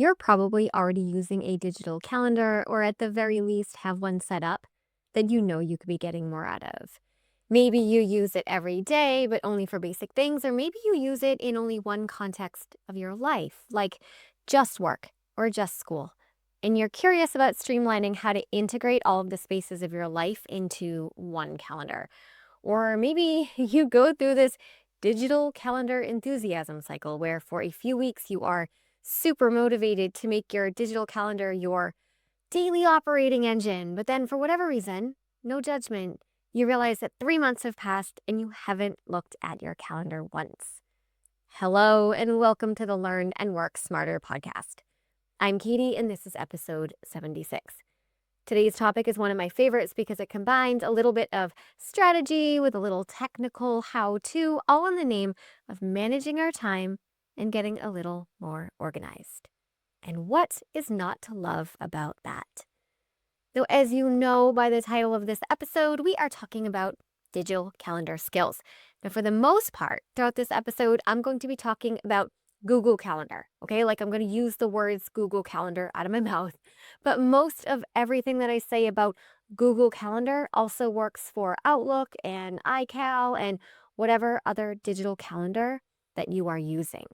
You're probably already using a digital calendar or at the very least have one set up that you know you could be getting more out of. Maybe you use it every day, but only for basic things, or maybe you use it in only one context of your life, like just work or just school. And you're curious about streamlining how to integrate all of the spaces of your life into one calendar. Or maybe you go through this digital calendar enthusiasm cycle where for a few weeks you are super motivated to make your digital calendar your daily operating engine. But then for whatever reason, no judgment, you realize that 3 months have passed and you haven't looked at your calendar once. Hello, and welcome to the Learn and Work Smarter podcast. I'm Katie, and this is episode 76. Today's topic is one of my favorites because it combines a little bit of strategy with a little technical how-to, all in the name of managing our time and getting a little more organized. And what is not to love about that? So as you know by the title of this episode, we are talking about digital calendar skills. Now, for the most part, throughout this episode, I'm going to be talking about Google Calendar, okay? Like I'm going to use the words Google Calendar out of my mouth, but most of everything that I say about Google Calendar also works for Outlook and iCal and whatever other digital calendar that you are using.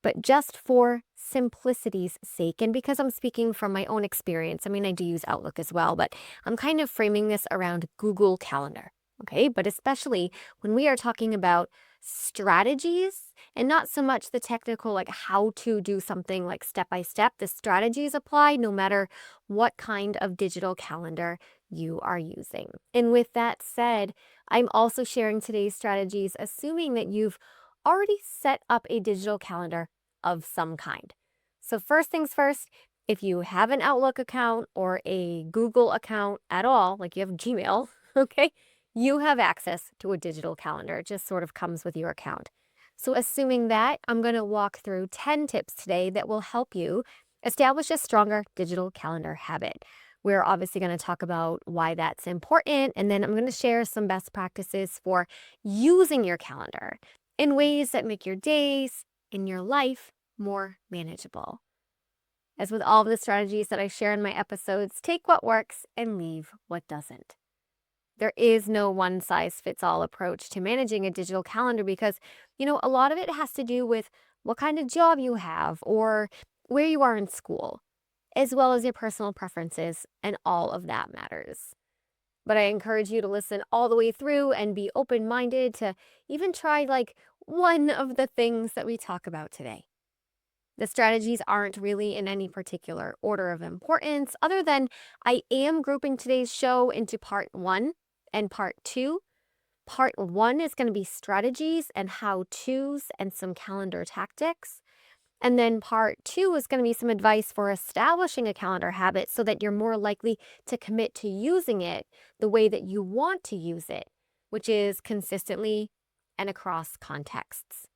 But just for simplicity's sake, and because I'm speaking from my own experience, I mean, I do use Outlook as well, but I'm kind of framing this around Google Calendar, okay? But especially when we are talking about strategies and not so much the technical, like how to do something like step by step, the strategies apply no matter what kind of digital calendar you are using. And with that said, I'm also sharing today's strategies, assuming that you've already set up a digital calendar of some kind. So first things first, if you have an Outlook account or a Google account at all, like you have Gmail, okay, you have access to a digital calendar. It just sort of comes with your account. So assuming that, I'm going to walk through 10 tips today that will help you establish a stronger digital calendar habit. We're obviously going to talk about why that's important, and then I'm going to share some best practices for using your calendar in ways that make your days in your life more manageable. As with all of the strategies that I share in my episodes, take what works and leave what doesn't. There is no one-size-fits-all approach to managing a digital calendar because, a lot of it has to do with what kind of job you have or where you are in school, as well as your personal preferences, and all of that matters. But I encourage you to listen all the way through and be open-minded to even try like one of the things that we talk about today. The strategies aren't really in any particular order of importance, other than I am grouping today's show into part 1 and part 2. Part 1 is going to be strategies and how-tos and some calendar tactics. And then part 2 is going to be some advice for establishing a calendar habit so that you're more likely to commit to using it the way that you want to use it, which is consistently and across contexts.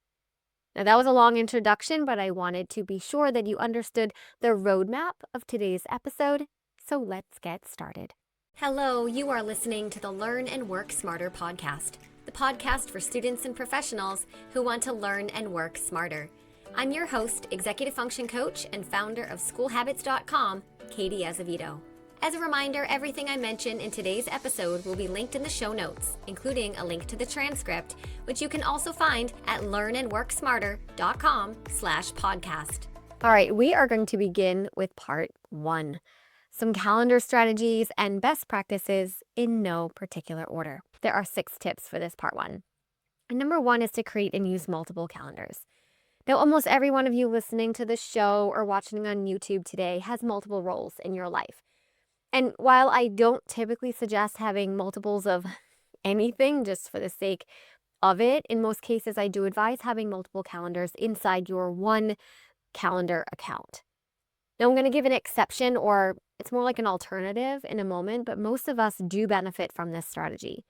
Now, that was a long introduction, but I wanted to be sure that you understood the roadmap of today's episode, so let's get started. Hello, you are listening to the Learn and Work Smarter podcast, the podcast for students and professionals who want to learn and work smarter. I'm your host, executive function coach, and founder of schoolhabits.com, Katie Azevedo. As a reminder, everything I mention in today's episode will be linked in the show notes, including a link to the transcript, which you can also find at learnandworksmarter.com/podcast. All right, we are going to begin with part 1, some calendar strategies and best practices in no particular order. There are 6 tips for this part 1. And number 1 is to create and use multiple calendars. Now, almost every one of you listening to this show or watching on YouTube today has multiple roles in your life. And while I don't typically suggest having multiples of anything just for the sake of it, in most cases I do advise having multiple calendars inside your one calendar account. Now, I'm going to give an exception, or it's more like an alternative in a moment, but most of us do benefit from this strategy.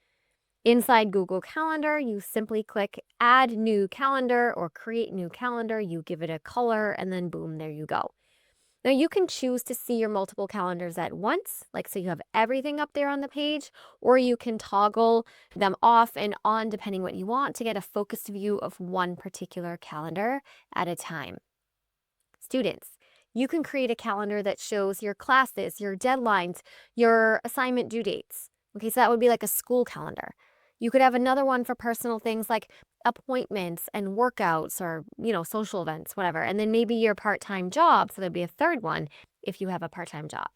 Inside Google Calendar, you simply click Add New Calendar or Create New Calendar. You give it a color, and then boom, there you go. Now, you can choose to see your multiple calendars at once, like so you have everything up there on the page, or you can toggle them off and on depending what you want to get a focused view of one particular calendar at a time. Students, You can create a calendar that shows your classes, your deadlines, your assignment due dates. Okay, so that would be like a school calendar. You could have another one for personal things like appointments and workouts or, social events, whatever. And then maybe your part-time job. So there'd be a third one if you have a part-time job.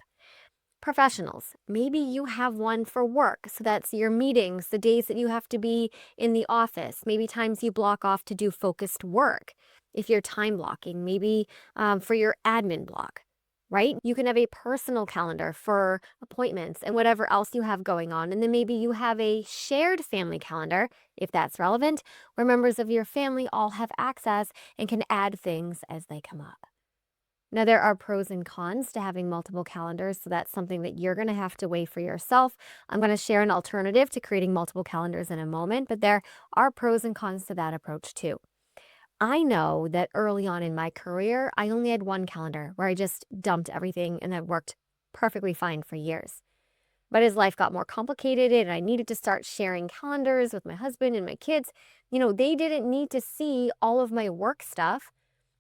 Professionals, maybe you have one for work. So that's your meetings, the days that you have to be in the office, maybe times you block off to do focused work. If you're time blocking, maybe for your admin block, right? You can have a personal calendar for appointments and whatever else you have going on. And then maybe you have a shared family calendar, if that's relevant, where members of your family all have access and can add things as they come up. Now, there are pros and cons to having multiple calendars, so that's something that you're going to have to weigh for yourself. I'm going to share an alternative to creating multiple calendars in a moment, but there are pros and cons to that approach too. I know that early on in my career, I only had one calendar where I just dumped everything and that worked perfectly fine for years. But as life got more complicated and I needed to start sharing calendars with my husband and my kids, they didn't need to see all of my work stuff.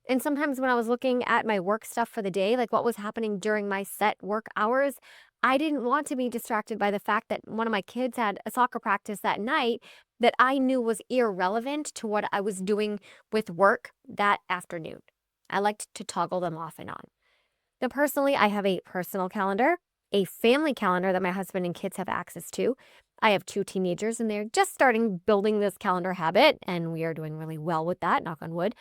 And sometimes when I was looking at my work stuff for the day, like what was happening during my set work hours, I didn't want to be distracted by the fact that one of my kids had a soccer practice that night that I knew was irrelevant to what I was doing with work that afternoon. I liked to toggle them off and on. Now, personally, I have a personal calendar, a family calendar that my husband and kids have access to. I have 2 teenagers and they're just starting building this calendar habit, and we are doing really well with that, knock on wood.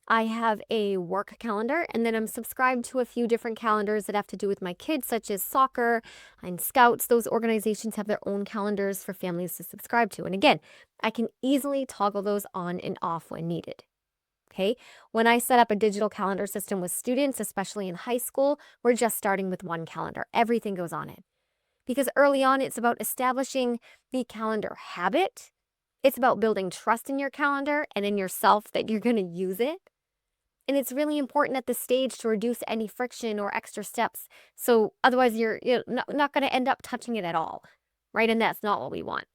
I have a work calendar, and then I'm subscribed to a few different calendars that have to do with my kids, such as soccer and scouts. Those organizations have their own calendars for families to subscribe to. And again, I can easily toggle those on and off when needed. Okay. When I set up a digital calendar system with students, especially in high school, we're just starting with one calendar. Everything goes on it. Because early on, it's about establishing the calendar habit. It's about building trust in your calendar and in yourself that you're going to use it. And it's really important at this stage to reduce any friction or extra steps. So otherwise, you're not going to end up touching it at all, right? And that's not what we want.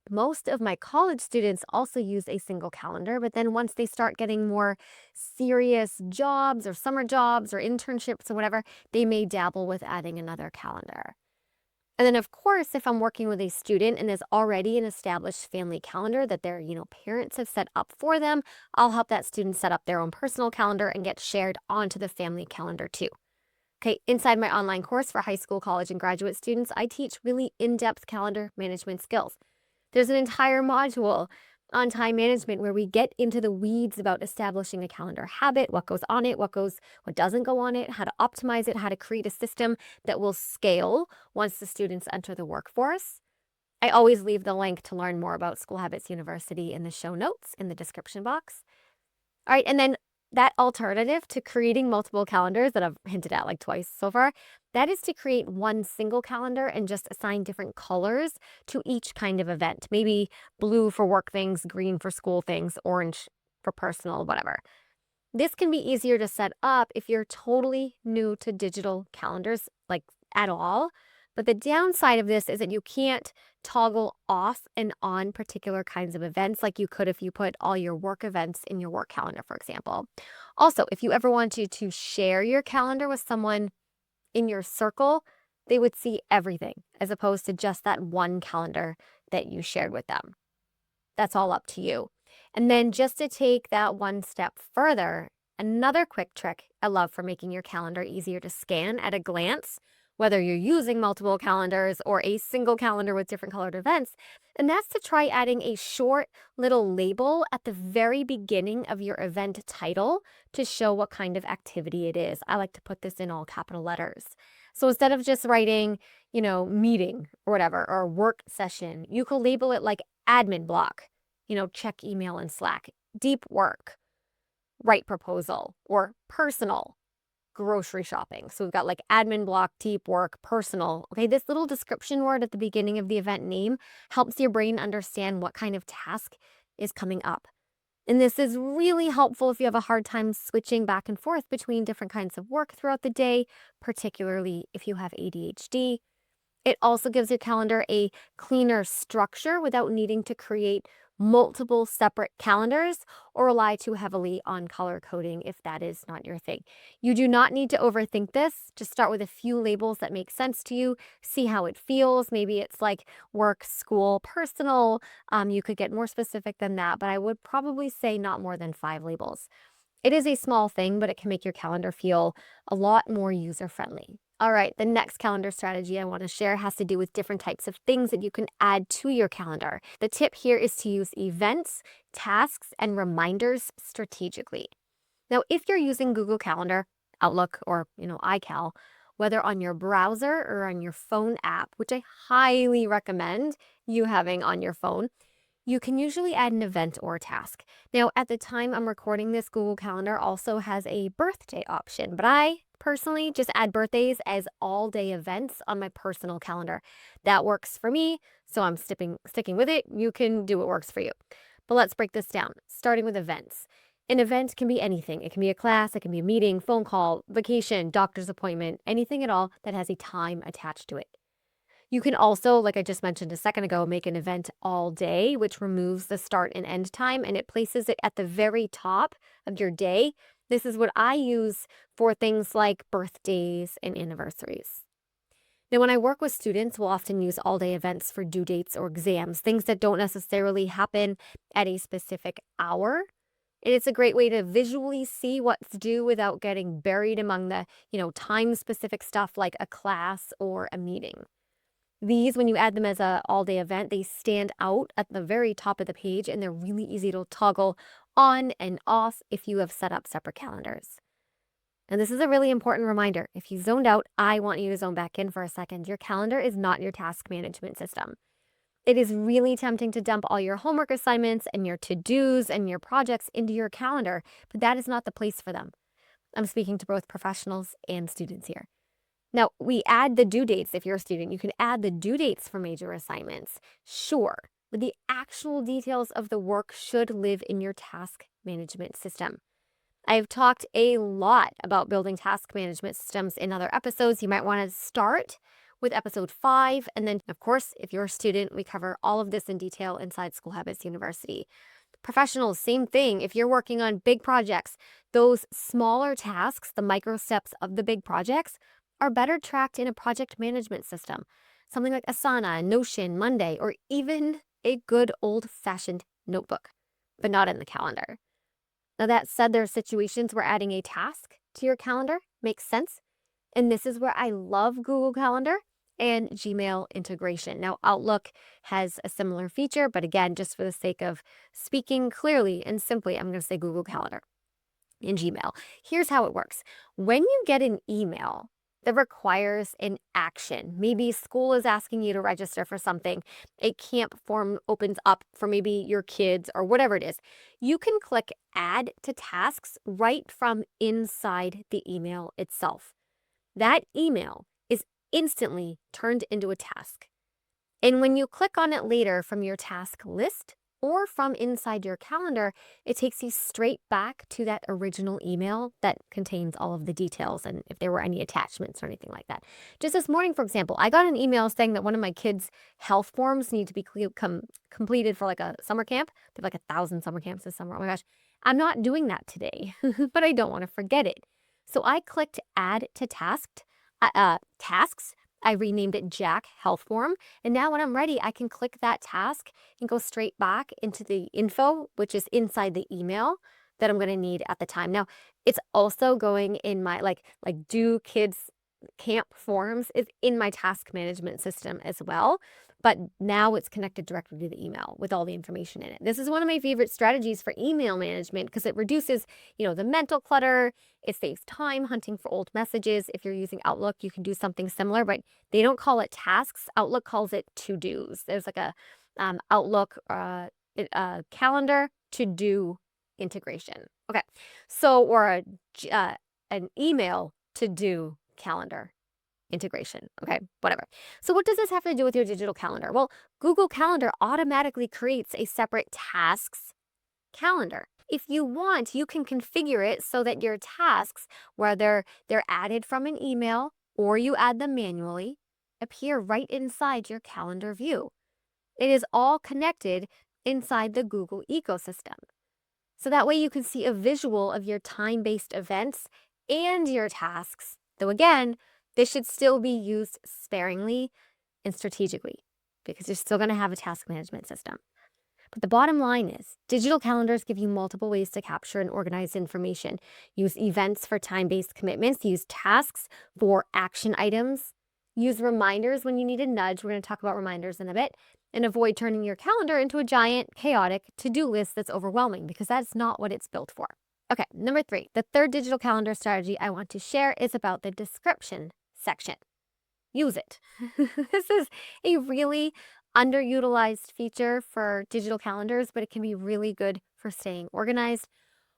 Most of my college students also use a single calendar, but then once they start getting more serious jobs or summer jobs or internships or whatever, they may dabble with adding another calendar. And then, of course, if I'm working with a student and there's already an established family calendar that their, parents have set up for them, I'll help that student set up their own personal calendar and get shared onto the family calendar too. Okay, inside my online course for high school, college, and graduate students, I teach really in-depth calendar management skills. There's an entire module on time management where we get into the weeds about establishing a calendar habit, what goes on it, what doesn't go on it, how to optimize it, how to create a system that will scale once the students enter the workforce. I always leave the link to learn more about School Habits University in the show notes in the description box. All right, and then that alternative to creating multiple calendars that I've hinted at like twice so far, that is to create one single calendar and just assign different colors to each kind of event. Maybe blue for work things, green for school things, orange for personal, whatever. This can be easier to set up if you're totally new to digital calendars, like at all. But the downside of this is that you can't toggle off and on particular kinds of events like you could if you put all your work events in your work calendar, for example. Also, if you ever wanted to share your calendar with someone in your circle, they would see everything as opposed to just that one calendar that you shared with them. That's all up to you. And then just to take that one step further, another quick trick I love for making your calendar easier to scan at a glance, whether you're using multiple calendars or a single calendar with different colored events, and that's to try adding a short little label at the very beginning of your event title to show what kind of activity it is. I like to put this in all capital letters. So instead of just writing, meeting or whatever, or work session, you could label it like admin block, check email and Slack, deep work, write proposal, or personal, grocery shopping. So we've got like admin block, deep work, personal. Okay, this little description word at the beginning of the event name helps your brain understand what kind of task is coming up. And this is really helpful if you have a hard time switching back and forth between different kinds of work throughout the day, particularly if you have ADHD. It also gives your calendar a cleaner structure without needing to create multiple separate calendars or rely too heavily on color coding if that is not your thing. You do not need to overthink this. Just start with a few labels that make sense to you, see how it feels. Maybe it's like work, school, personal. You could get more specific than that, but I would probably say not more than 5 labels. It is a small thing, but it can make your calendar feel a lot more user-friendly. All right, the next calendar strategy I want to share has to do with different types of things that you can add to your calendar. The tip here is to use events, tasks, and reminders strategically. Now, if you're using Google Calendar, Outlook, or iCal, whether on your browser or on your phone app, which I highly recommend you having on your phone, you can usually add an event or a task. Now, at the time I'm recording this, Google Calendar also has a birthday option, but I personally just add birthdays as all-day events on my personal calendar. That works for me, so I'm sticking with it. You can do what works for you. But let's break this down, starting with events. An event can be anything. It can be a class, it can be a meeting, phone call, vacation, doctor's appointment, anything at all that has a time attached to it. You can also, like I just mentioned a second ago, make an event all day, which removes the start and end time and it places it at the very top of your day. This is what I use for things like birthdays and anniversaries. Now, when I work with students, we'll often use all day events for due dates or exams, things that don't necessarily happen at a specific hour. And it's a great way to visually see what's due without getting buried among the, time specific stuff like a class or a meeting. These, when you add them as a all-day event, they stand out at the very top of the page and they're really easy to toggle on and off if you have set up separate calendars. And this is a really important reminder. If you zoned out, I want you to zone back in for a second. Your calendar is not your task management system. It is really tempting to dump all your homework assignments and your to-dos and your projects into your calendar, but that is not the place for them. I'm speaking to both professionals and students here. Now, we add the due dates. If you're a student, you can add the due dates for major assignments. Sure, but the actual details of the work should live in your task management system. I've talked a lot about building task management systems in other episodes. You might want to start with episode 5. And then, of course, if you're a student, we cover all of this in detail inside School Habits University. Professionals, same thing. If you're working on big projects, those smaller tasks, the micro steps of the big projects, are better tracked in a project management system. Something like Asana, Notion, Monday, or even a good old-fashioned notebook, but not in the calendar. Now, that said, there are situations where adding a task to your calendar makes sense. And this is where I love Google Calendar and Gmail integration. Now, Outlook has a similar feature, but again, just for the sake of speaking clearly and simply, I'm going to say Google Calendar and Gmail. Here's how it works. When you get an email that requires an action, maybe school is asking you to register for something, a camp form opens up for maybe your kids or whatever it is, you can click Add to Tasks right from inside the email itself. That email is instantly turned into a task. And when you click on it later from your task list or from inside your calendar, it takes you straight back to that original email that contains all of the details and if there were any attachments or anything like that. Just this morning, for example, I got an email saying that one of my kids' health forms need to be completed for like a summer camp. They have like 1,000 summer camps this summer. Oh my gosh, I'm not doing that today, but I don't want to forget it. So I clicked Add to Tasks. I renamed it Jack Health Form. And now when I'm ready, I can click that task and go straight back into the info, which is inside the email that I'm going to need at the time. Now, it's also going in my like do kids camp forms is in my task management system as well. But now it's connected directly to the email with all the information in it. This is one of my favorite strategies for email management because it reduces, the mental clutter. It saves time hunting for old messages. If you're using Outlook, you can do something similar, but they don't call it tasks. Outlook calls it to-dos. There's like a Outlook calendar to-do integration. Okay, so or an email to-do calendar integration. Okay, whatever. So what does this have to do with your digital calendar? Well, Google Calendar automatically creates a separate tasks calendar. If you want, you can configure it so that your tasks, whether they're added from an email or you add them manually, appear right inside your calendar view. It is all connected inside the Google ecosystem. So that way you can see a visual of your time-based events and your tasks. Though again, this should still be used sparingly and strategically because you're still going to have a task management system. But the bottom line is digital calendars give you multiple ways to capture and organize information. Use events for time-based commitments, use tasks for action items, use reminders when you need a nudge. We're going to talk about reminders in a bit, and avoid turning your calendar into a giant, chaotic to-do list that's overwhelming because that's not what it's built for. Okay, number 3, the third digital calendar strategy I want to share is about the description section. Use it. This is a really underutilized feature for digital calendars, but it can be really good for staying organized.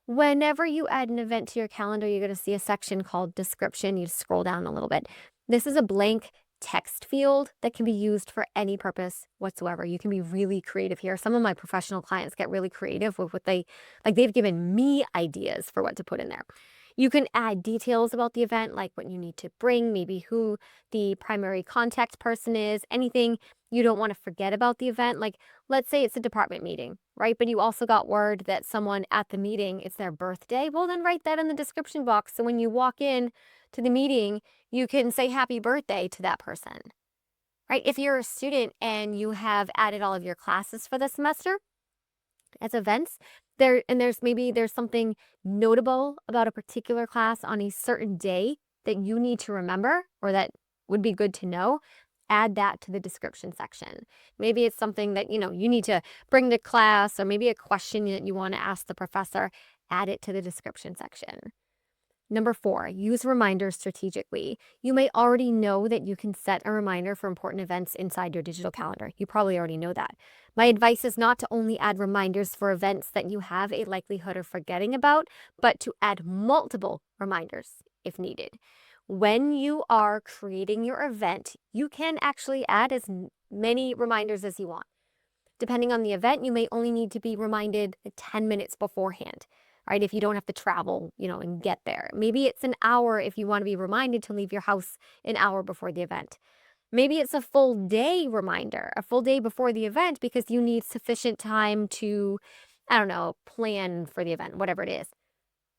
Whenever you add an event to your calendar, you're going to see a section called description. You scroll down a little bit. This is a blank text field that can be used for any purpose whatsoever. You can be really creative here. Some of my professional clients get really creative with what they've given me ideas for what to put in there. You can add details about the event, like what you need to bring, maybe who the primary contact person is, anything you don't want to forget about the event. Like, let's say it's a department meeting, right? But you also got word that someone at the meeting, it's their birthday. Well, then write that in the description box. So when you walk in to the meeting, you can say happy birthday to that person, right? If you're a student and you have added all of your classes for the semester as events, there's something notable about a particular class on a certain day that you need to remember or that would be good to know, add that to the description section. Maybe it's something that you need to bring to class, or maybe a question that you want to ask the professor, add it to the description section. Number 4, use reminders strategically. You may already know that you can set a reminder for important events inside your digital calendar. You probably already know that. My advice is not to only add reminders for events that you have a likelihood of forgetting about, but to add multiple reminders if needed. When you are creating your event, you can actually add as many reminders as you want. Depending on the event, you may only need to be reminded 10 minutes beforehand, right? If you don't have to travel, and get there. Maybe it's an hour if you want to be reminded to leave your house an hour before the event. Maybe it's a full day reminder, a full day before the event because you need sufficient time to, plan for the event, whatever it is.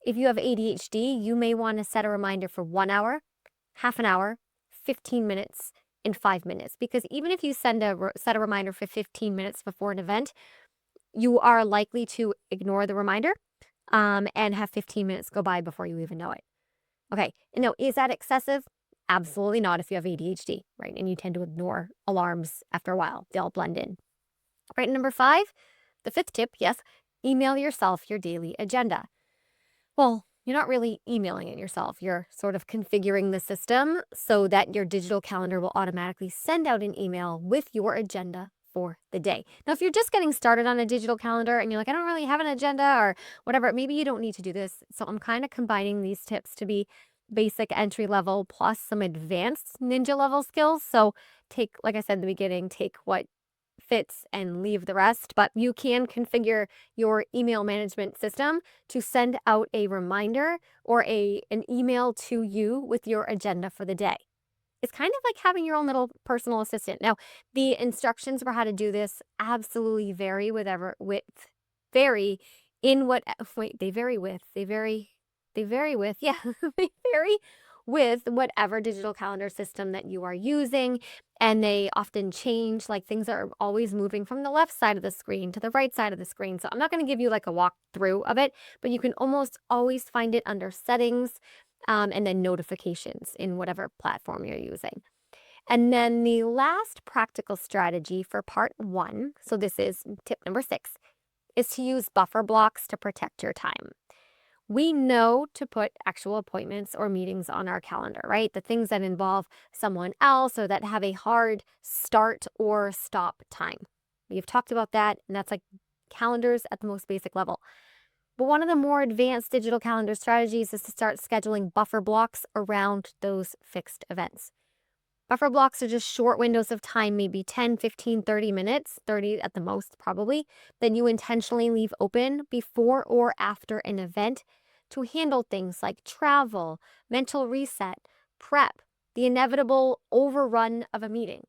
If you have ADHD, you may want to set a reminder for 1 hour, half an hour, 15 minutes, and 5 minutes. Because even if you set a reminder for 15 minutes before an event, you are likely to ignore the reminder and have 15 minutes go by before you even know it. Okay, now is that excessive? Absolutely not if you have ADHD, right? And you tend to ignore alarms after a while. They all blend in. Right, number 5, the 5th tip, yes, email yourself your daily agenda. Well, you're not really emailing it yourself. You're sort of configuring the system so that your digital calendar will automatically send out an email with your agenda for the day. Now, if you're just getting started on a digital calendar and you're like, I don't really have an agenda or whatever, maybe you don't need to do this. So I'm kind of combining these tips to be basic entry level plus some advanced ninja level skills. So like I said in the beginning, take what fits and leave the rest, but you can configure your email management system to send out a reminder or an email to you with your agenda for the day. It's kind of like having your own little personal assistant. Now, the instructions for how to do this absolutely vary vary in what wait, they vary with, they vary with, yeah, they vary with whatever digital calendar system that you are using. And they often change, like things are always moving from the left side of the screen to the right side of the screen. So I'm not going to give you like a walkthrough of it, but you can almost always find it under settings and then notifications in whatever platform you're using. And then the last practical strategy for part 1, so this is tip number 6, is to use buffer blocks to protect your time. We know to put actual appointments or meetings on our calendar, right? The things that involve someone else or that have a hard start or stop time. We've talked about that, and that's like calendars at the most basic level. But one of the more advanced digital calendar strategies is to start scheduling buffer blocks around those fixed events. Buffer blocks are just short windows of time, maybe 10, 15, 30 minutes, 30 at the most probably, that you intentionally leave open before or after an event to handle things like travel, mental reset, prep, the inevitable overrun of a meeting,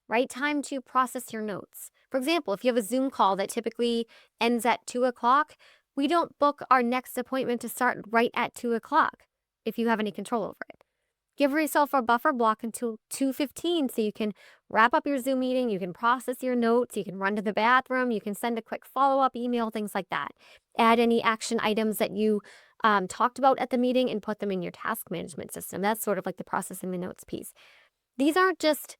right? Time to process your notes, For example, if you have a Zoom call that typically ends at 2 o'clock, we don't book our next appointment to start right at 2 o'clock if you have any control over it. Give yourself a buffer block until 2:15 so you can wrap up your Zoom meeting, you can process your notes, you can run to the bathroom, you can send a quick follow-up email, things like that. Add any action items that you talked about at the meeting and put them in your task management system. That's sort of like the processing the notes piece. These aren't just,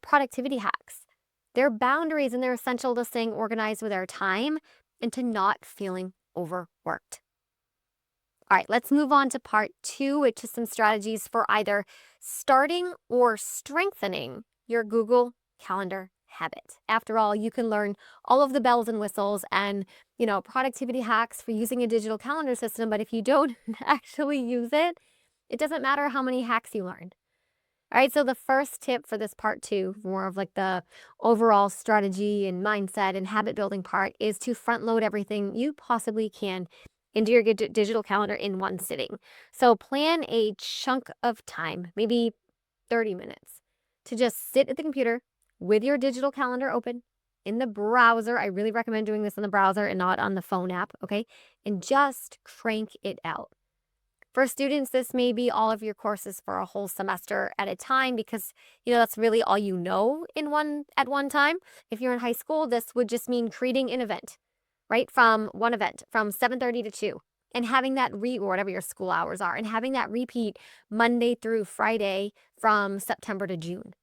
productivity hacks. They're boundaries and they're essential to staying organized with our time and to not feeling overworked. All right, let's move on to part 2, which is some strategies for either starting or strengthening your Google Calendar habit. After all, you can learn all of the bells and whistles and, productivity hacks for using a digital calendar system, but if you don't actually use it, it doesn't matter how many hacks you learned. All right, so the first tip for this part 2, more of like the overall strategy and mindset and habit building part, is to front load everything you possibly can into your digital calendar in one sitting. So plan a chunk of time, maybe 30 minutes, to just sit at the computer with your digital calendar open in the browser. I really recommend doing this in the browser and not on the phone app, okay? And just crank it out. For students, this may be all of your courses for a whole semester at a time because, that's really all you know at one time. If you're in high school, this would just mean creating an event, right? From one event from 7:30 to 2 and having that or whatever your school hours are, and having that repeat Monday through Friday from September to June.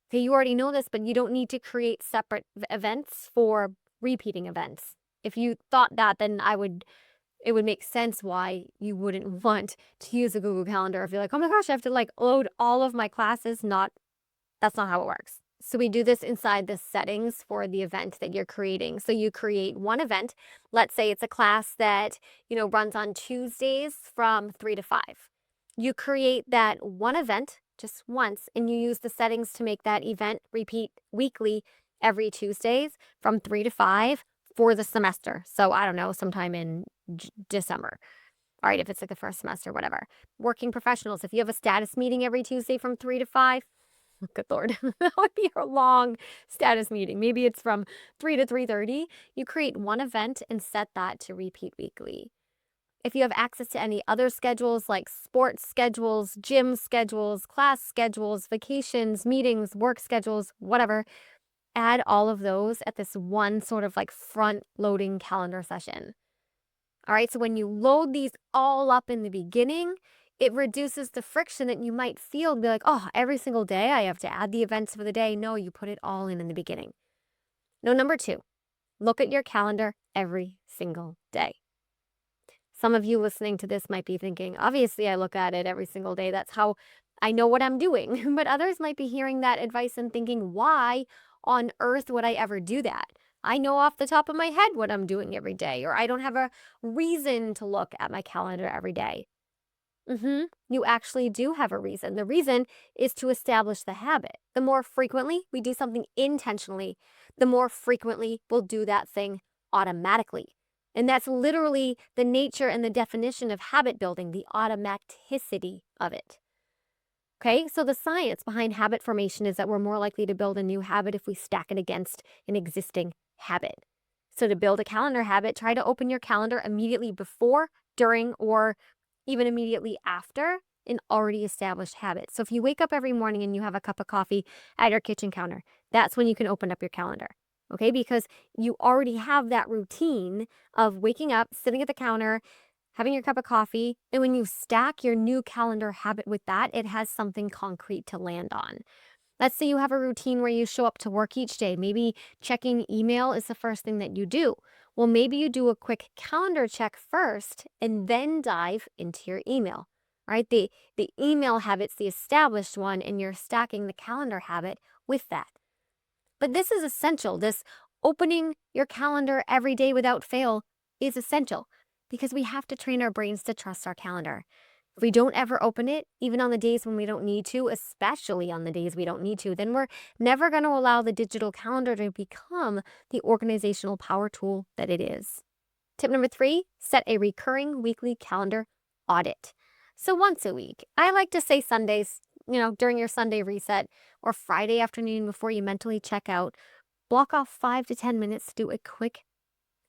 Okay, you already know this, but you don't need to create separate events for repeating events. If you thought that, then it would make sense why you wouldn't want to use a Google Calendar if you're like, oh my gosh, I have to load all of my classes. That's not how it works. So we do this inside the settings for the event that you're creating. So you create one event. Let's say it's a class that, runs on Tuesdays from 3 to 5. You create that one event just once, and you use the settings to make that event repeat weekly every Tuesdays from 3 to 5 for the semester. So I don't know, sometime in December. All right, if it's like the first semester, whatever. Working professionals, if you have a status meeting every Tuesday from 3 to 5, good Lord, that would be a long status meeting. Maybe it's from 3 to 3:30. You create one event and set that to repeat weekly. If you have access to any other schedules like sports schedules, gym schedules, class schedules, vacations, meetings, work schedules, whatever, add all of those at this one sort of like front loading calendar session. All right, so when you load these all up in the beginning, it reduces the friction that you might feel to be like, oh, every single day I have to add the events for the day. No, you put it all in the beginning. No, number 2, look at your calendar every single day. Some of you listening to this might be thinking, obviously I look at it every single day. That's how I know what I'm doing. But others might be hearing that advice and thinking, why on earth would I ever do that? I know off the top of my head what I'm doing every day, or I don't have a reason to look at my calendar every day. You actually do have a reason. The reason is to establish the habit. The more frequently we do something intentionally, the more frequently we'll do that thing automatically. And that's literally the nature and the definition of habit building, the automaticity of it. Okay, so the science behind habit formation is that we're more likely to build a new habit if we stack it against an existing habit. So to build a calendar habit, try to open your calendar immediately before, during, or even immediately after an already established habit. So if you wake up every morning and you have a cup of coffee at your kitchen counter, that's when you can open up your calendar. Okay, because you already have that routine of waking up, sitting at the counter, having your cup of coffee, and when you stack your new calendar habit with that, it has something concrete to land on. Let's say you have a routine where you show up to work each day. Maybe checking email is the first thing that you do. Well, maybe you do a quick calendar check first and then dive into your email, right? The email habit's the established one, and you're stacking the calendar habit with that. But this is essential. This opening your calendar every day without fail is essential because we have to train our brains to trust our calendar. If we don't ever open it, even on the days when we don't need to, especially on the days we don't need to, then we're never going to allow the digital calendar to become the organizational power tool that it is. Tip number 3, set a recurring weekly calendar audit. So once a week, I like to say Sundays, during your Sunday reset, or Friday afternoon before you mentally check out, block off 5 to 10 minutes to do a quick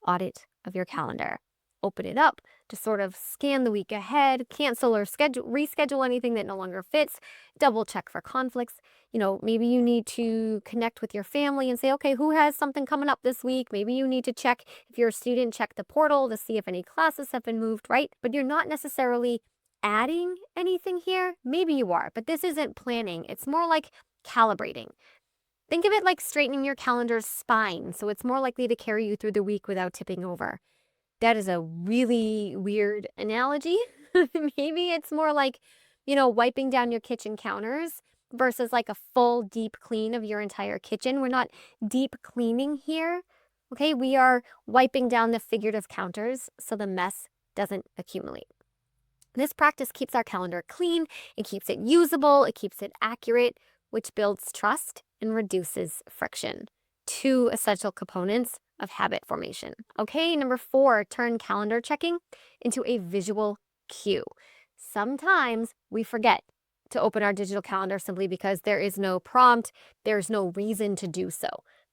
audit of your calendar. Open it up to sort of scan the week ahead, cancel or reschedule anything that no longer fits, double check for conflicts. Maybe you need to connect with your family and say, okay, who has something coming up this week? Maybe you need to check, if you're a student, check the portal to see if any classes have been moved, right? But you're not necessarily adding anything here. Maybe you are, but this isn't planning. It's more like calibrating. Think of it like straightening your calendar's spine, so it's more likely to carry you through the week without tipping over. That is a really weird analogy. Maybe it's more like, wiping down your kitchen counters versus like a full deep clean of your entire kitchen. We're not deep cleaning here. Okay, we are wiping down the figurative counters so the mess doesn't accumulate. This practice keeps our calendar clean, it keeps it usable, it keeps it accurate, which builds trust and reduces friction. 2 essential components of habit formation. Okay, number 4, turn calendar checking into a visual cue. Sometimes we forget to open our digital calendar simply because there is no prompt, there's no reason to do so.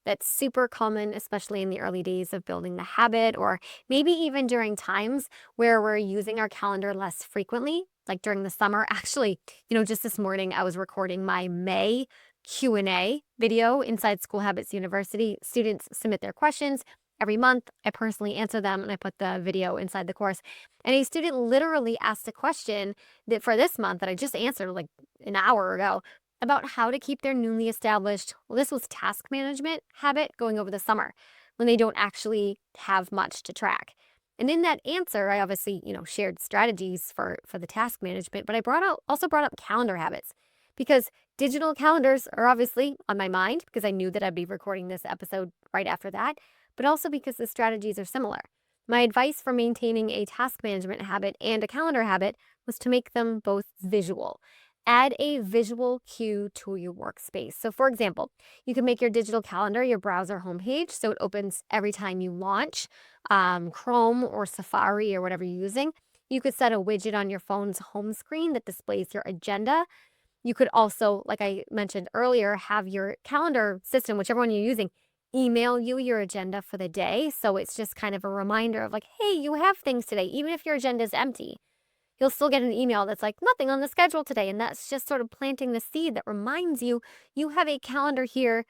That's super common, especially in the early days of building the habit, or maybe even during times where we're using our calendar less frequently, like during the summer. Actually, just this morning I was recording my May Q&A video inside School Habits University. Students submit their questions every month. I personally answer them and I put the video inside the course. And a student literally asked a question that for this month that I just answered like an hour ago about how to keep their newly established, this was task management habit going over the summer when they don't actually have much to track. And in that answer, I obviously, shared strategies for the task management, but I also brought up calendar habits because digital calendars are obviously on my mind because I knew that I'd be recording this episode right after that, but also because the strategies are similar. My advice for maintaining a task management habit and a calendar habit was to make them both visual. Add a visual cue to your workspace. So for example, you can make your digital calendar your browser homepage so it opens every time you launch Chrome or Safari or whatever you're using. You could set a widget on your phone's home screen that displays your agenda. You could also, like I mentioned earlier, have your calendar system, whichever one you're using, email you your agenda for the day. So it's just kind of a reminder of like, hey, you have things today, even if your agenda is empty. You'll still get an email that's like, nothing on the schedule today. And that's just sort of planting the seed that reminds you you have a calendar here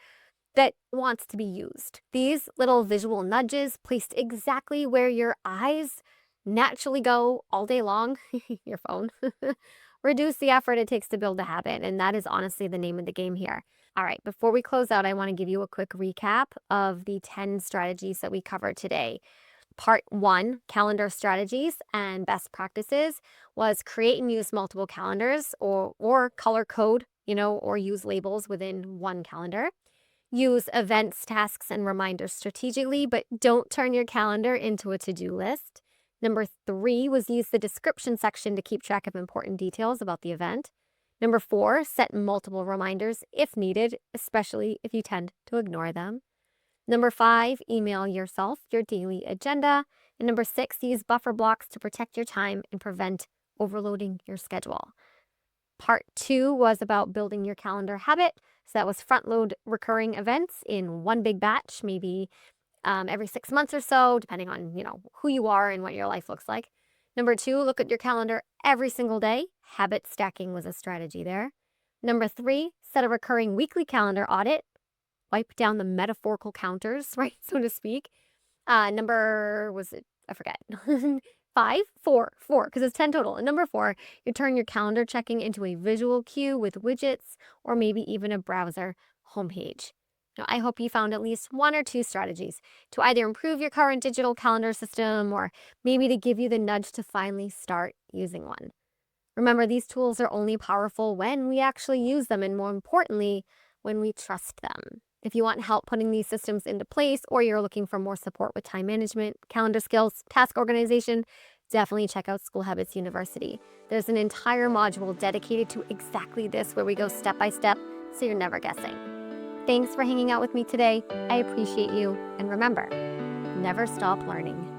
that wants to be used. These little visual nudges placed exactly where your eyes naturally go all day long, your phone, reduce the effort it takes to build a habit. And that is honestly the name of the game here. All right, before we close out, I want to give you a quick recap of the 10 strategies that we covered today. Part 1, calendar strategies and best practices, was create and use multiple calendars or color code, or use labels within one calendar. Use events, tasks, and reminders strategically, but don't turn your calendar into a to-do list. Number 3 was use the description section to keep track of important details about the event. Number 4, set multiple reminders if needed, especially if you tend to ignore them. Number 5, email yourself your daily agenda. And number 6, use buffer blocks to protect your time and prevent overloading your schedule. Part 2 was about building your calendar habit. So that was front load recurring events in one big batch, maybe every 6 months or so, depending on, who you are and what your life looks like. Number 2, look at your calendar every single day. Habit stacking was a strategy there. Number 3, set a recurring weekly calendar audit. Wipe down the metaphorical counters, right, so to speak. Number, was it, I forget, 4, because it's 10 total. And number 4, you turn your calendar checking into a visual cue with widgets or maybe even a browser homepage. Now, I hope you found at least 1 or 2 strategies to either improve your current digital calendar system or maybe to give you the nudge to finally start using one. Remember, these tools are only powerful when we actually use them, and more importantly, when we trust them. If you want help putting these systems into place, or you're looking for more support with time management, calendar skills, task organization, definitely check out School Habits University. There's an entire module dedicated to exactly this, where we go step by step, so you're never guessing. Thanks for hanging out with me today. I appreciate you. And remember, never stop learning.